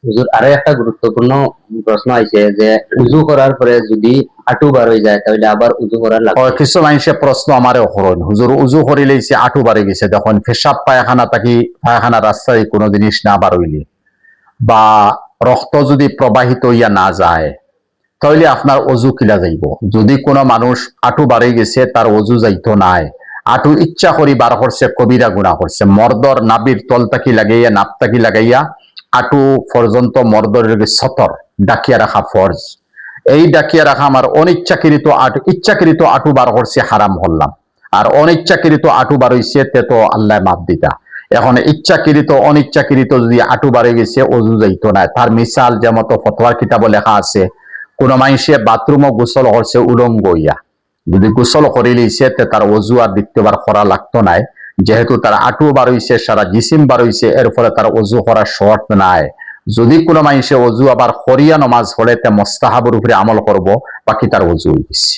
হুজুর, আরো একটা গুরুত্বপূর্ণ প্রশ্ন আছে যে উজু করার পরে যদি হাঁটু বার হয়ে যায় তাহলে আবার উজু করার লাগবে। কিছু মানুষের প্রশ্ন আমারও হরণ, হুজুর উজু করিলেইছে আঁটু বাড়ে গেছে, দেখুন পেশাব পায়খানা থাকি পায়খানা রাস্তায় কোনো জিনিস না বার হইলে বা রক্ত যদি প্রবাহিত হইয়া না যায় তাহলে আপনার অজু কিলা যাইব। যদি কোনো মানুষ আঁটু বাড়ে গেছে তার অজু যাইতো নাই, আঁটু ইচ্ছা করি বার করছে কবিরা গুণা করছে। মর্দর নাবির তল তাকি লাগাইয়া নাপ তাকি লাগাইয়া আঁটু পর্যন্ত মর্দর সতর ডাকিয়া রাখা ফরজ। এই ডাকিয়া রাখা আমার অনিচ্ছাকৃত আঁটু, ইচ্ছাকৃত আঁটু বার করছে হারাম করলাম, আর অনিচ্ছাকৃত আঁটু বার হইছে তে তো আল্লাহ মাপ দিতা। এখন ইচ্ছাকৃত অনিচ্ছাকৃত যদি আঁটু বাড়ে গেছে অজু যাইতো না। তার মিসাল যেমন ফতোয়ার কিতাবে লেখা আছে, কোন মানুষে বাথরুমও গোসল করছে উলঙ্গ হইয়া, যদি গোসল করে লইছে তার অজু আর দ্বিতীয়বার করা লাগতো নাই, যেহেতু তার আঁটু বার হইছে সারা জিসিম বার হইছে, এর ফলে তার অজু করার শর্ত নাই। যদি কোনো মানুষে অজু আবার করিয়া নমাজ পড়ে তে মোস্তাহাবের উপরে আমল করব, বাকি তার অজু হয়ে গেছে।